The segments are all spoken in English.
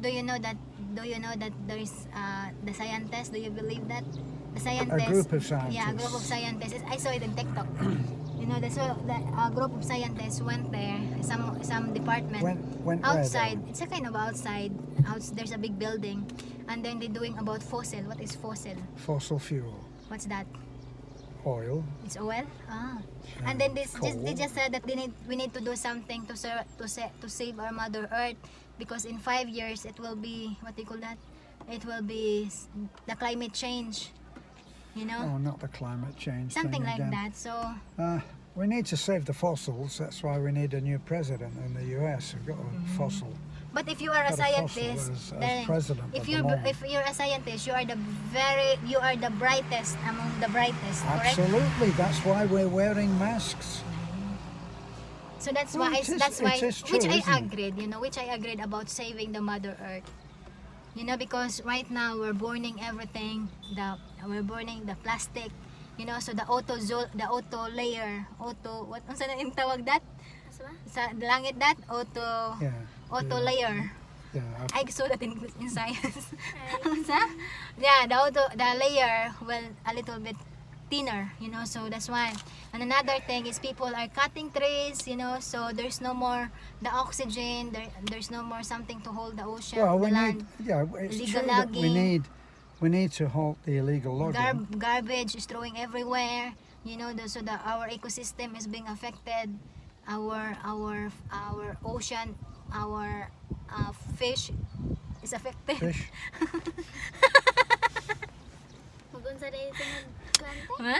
Do you know that? Do you know that there is the scientists? Do you believe that the A scientists? group of scientists. Yeah, a group of scientists. I saw it in TikTok. You know, so the group of scientists went there. Some department Went outside. where though? It's a kind of outside. There's a big building, and then they're doing about fossil. What is fossil? Fossil fuel, What's that? oil, It's oil. And then coal. they just said that we need to do something to save our Mother Earth, because in 5 years it will be, what do you call that? It will be the climate change. You know, Oh, not the climate change something thing like again. that. So We need to save the fossils. That's why we need a new president in the US. We've got a fossil. but if you are a Got a fossil scientist, as then president if at the you're moment. if you're a scientist, you are the brightest among the brightest, correct? Absolutely. That's why we're wearing masks. So that's Well, why it is- that's why it is true, which I isn't it? agreed, you know, which I agreed about saving the Mother Earth. You know, because right now we're burning everything, we're burning the plastic, you know, so the auto layer, what unsa na yung tawag that? Sa langit that Yeah. auto yeah, layer. Yeah. I saw that in science. Unsa? Yeah, the layer will a little bit thinner, you know, so that's why. And another thing is people are cutting trees, you know, so there's no more the oxygen, there's no more something to hold the ocean, Well, the we land. need. Yeah, it's illegal true that logging. we need to halt the illegal logging. Garbage is throwing everywhere, you know, so that our ecosystem is being affected, our ocean, our fish is affected. Fish. Magunsa day sunod klante? Ha?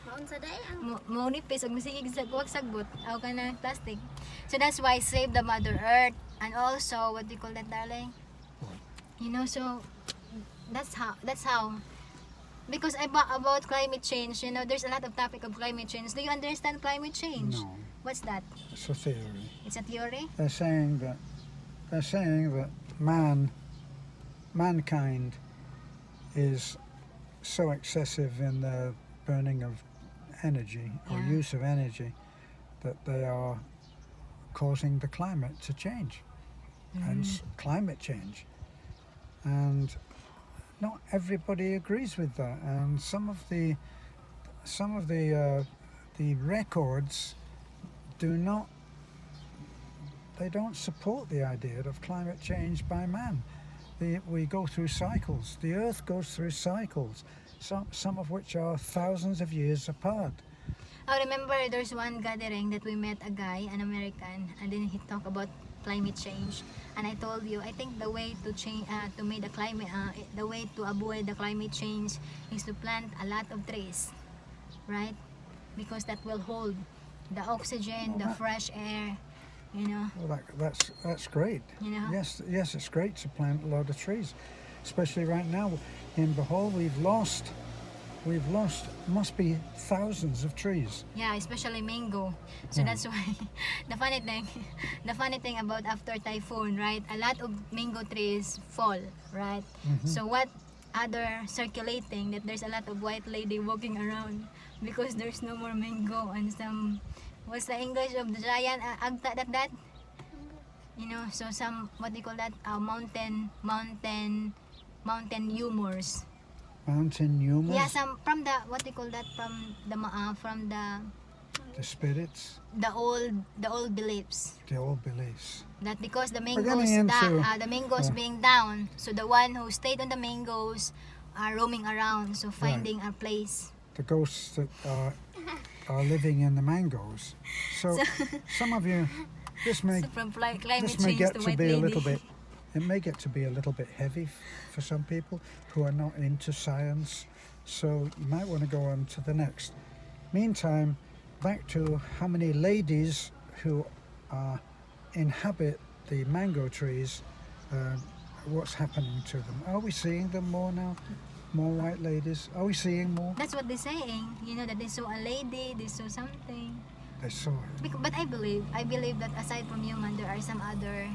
Magunsa day ang Mo nipis ug masigig sa kuwag sagot aw ka na plastic. So that's why save the Mother Earth, and also what do you call that, darling? You know, so that's how because about climate change, you know, there's a lot of topic of climate change. Do you understand climate change? No, What's that? it's a theory. It's a theory? They're saying that mankind is so excessive in the burning of energy or Yeah. use of energy that they are causing the climate to change, hence climate change. And not everybody agrees with that, and some of the records don't support the idea of climate change by man. We go through cycles. The Earth goes through cycles, some of which are thousands of years apart. I remember there's one gathering that we met a guy, an American, and then he talked about climate change. And I told you, I think the way to change, to make the climate, the way to avoid the climate change is to plant a lot of trees, right? Because that will hold the oxygen, the fresh air, you know. Well, that's great. You know? Yes, it's great to plant a lot of trees, especially right now in Bohol. We've lost must be thousands of trees. Yeah, especially mango. So Yeah. that's why the funny thing about after typhoon, right? A lot of mango trees fall, right? So what other circulating that there's a lot of white lady walking around because there's no more mango and some, what's the English of the giant agta that? You know, so some, what do you call that? Mountain humors. Mountain humors, Yeah, some from the, what do you call that, from the spirits, the old beliefs the old beliefs. that because the getting mangoes into- the mangoes being down, so the one who stayed on the mangoes are roaming around, so finding a place. The ghosts that are living in the mangoes. So some of you, this may So from climate this may change get to to white be lady. a little bit. It may get to be a little bit heavy for some people who are not into science. So you might want to go on to the next. Meantime, back to how many ladies who inhabit the mango trees. What's happening to them? Are we seeing them more now? More white ladies? Are we seeing more? That's what they're saying. You know, that they saw a lady, they saw something. They saw it. But I believe that aside from human, there are some other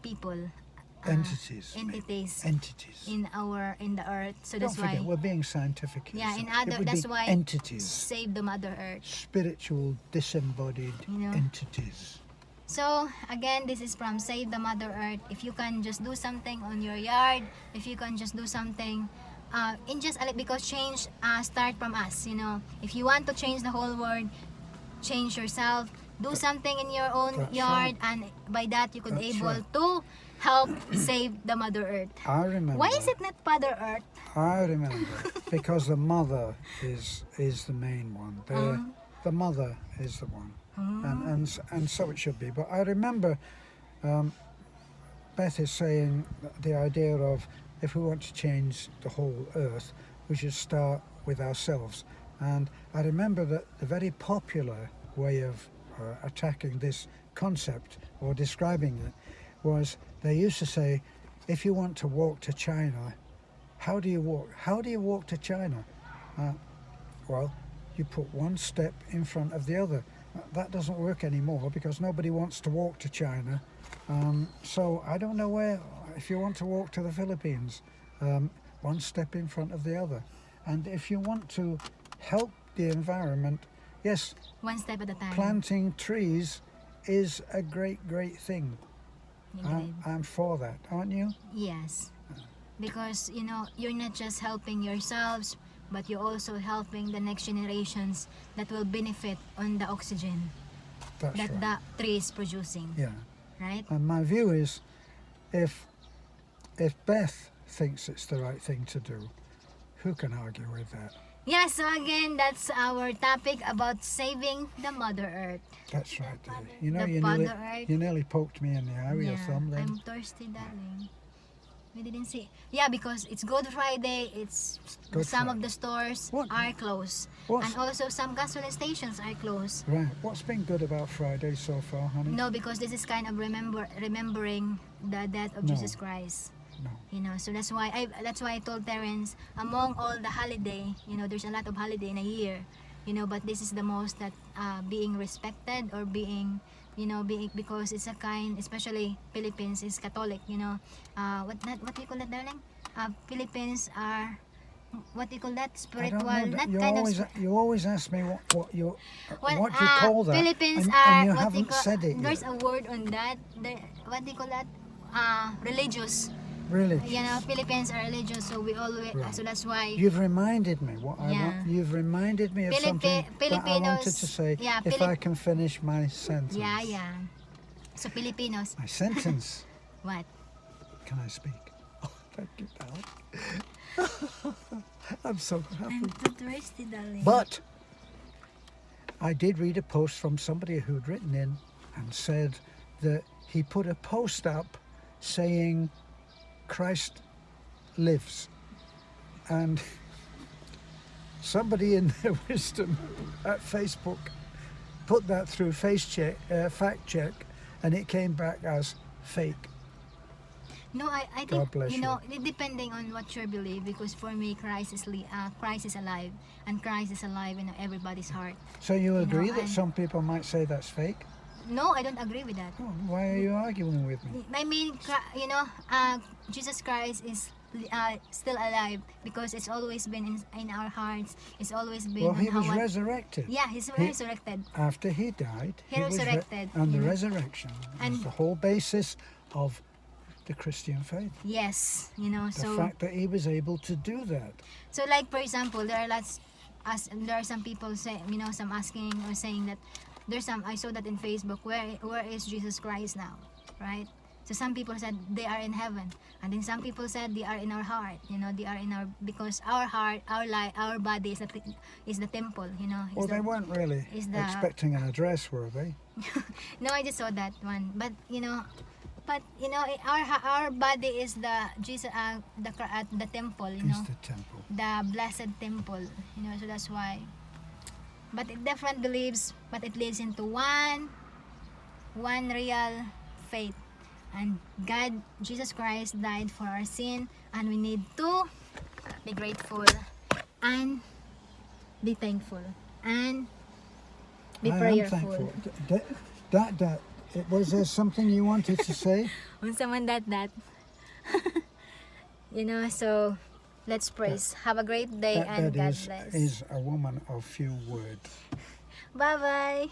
people, Entities. entities Entities. in the earth. So Don't that's forget, why, we're being scientific here. yeah, so in it other, would that's be why entities. save the Mother Earth. Spiritual, disembodied You know? entities. So again, this is from Save the Mother Earth. If you can just do something on your yard, if you can just do something in just a because change start from us, you know. If you want to change the whole world, change yourself, do something in your own That's yard, and by that you could That's able right. to help save the Mother Earth. I remember. Why is it not Father Earth? I remember because the mother is the main one. The mother is the one, and so it should be. But I remember Beth is saying the idea of if we want to change the whole earth, we should start with ourselves. And I remember that the very popular way of attacking this concept or describing it was they used to say, if you want to walk to China, how do you walk? How do you walk to China? Well, you put one step in front of the other. That doesn't work anymore because nobody wants to walk to China. So I don't know where, if you want to walk to the Philippines, one step in front of the other. And if you want to help the environment, yes, One step at a time. planting trees is a great thing. Indeed. I'm for that, aren't you? Yes, because you know you're not just helping yourselves, but you're also helping the next generations that will benefit on the oxygen That's that right. the tree is producing, Yeah. right? And my view is, if Beth thinks it's the right thing to do, who can argue with that? Yeah, so again, that's our topic about saving the Mother Earth. That's right, dear. You know, The you Earth. nearly poked me in the eye with your thumb then. I'm thirsty, darling. We didn't see. Yeah, because it's Good Friday. It's Good some Friday. of the stores What? are closed, What's- and also some gasoline stations are closed. Right. What's been good about Friday so far, honey? No, because this is kind of remembering the death of No. Jesus Christ. No. You know, so that's why I told Terence, among all the holiday, you know, there's a lot of holiday in a year, you know, but this is the most that being respected or being, you know, being, because it's a kind, especially Philippines is Catholic, you know, what do you call that, darling? Philippines are, what do you call that? I Spiritual, don't know. not You kind always of. you always ask me what you call that, Philippines and, are and you what do you haven't call, said it there's yet. a word on that. What do you call that? Religious. Really? You know, Philippines are religious, so we always, Right. so that's why. You've reminded me what I Yeah. want. You've reminded me of something that I wanted Filipinos- to say. yeah, if I can finish my sentence. Yeah. So Filipinos, My sentence. what? Can I speak? Oh, thank you, darling. I'm so happy. too thirsty, darling. But I did read a post from somebody who'd written in and said that he put a post up saying Christ lives, and somebody in their wisdom at Facebook put that through fact check, and it came back as fake. No, I God think, bless you know, depending on what you believe, because for me, Christ is alive, and Christ is alive in everybody's heart. So you agree know, that some people might say that's fake? No, I don't agree with that. Oh, why are you arguing with me? I mean, you know, Jesus Christ is still alive because it's always been in our hearts. It's always been. Well, he on was how resurrected. Yeah, he's He- resurrected. After he died, He was resurrected, and the you know. resurrection is And- the whole basis of the Christian faith. Yes, you know. The So fact that he was able to do that. So like for example, there are some people say, you know, some asking or saying that I saw that in Facebook, where is Jesus Christ now, right? So some people said they are in heaven, and then some people said they are in our heart, you know, they are in our, because our heart, our body is the temple, you know. Well, they weren't really is the- expecting an address, were they? No, I just saw that one, but you know, our body is the Jesus, the temple, you It's know, the temple. the blessed temple, you know, so that's why. But it different beliefs, but it leads into one real faith, and God, Jesus Christ died for our sin, and we need to be grateful and be thankful and be I am prayerful. thankful. Was there something you wanted to say? Unsa man that you know, so let's praise. Have a great day, and That God is bless. a woman of few words. Bye bye.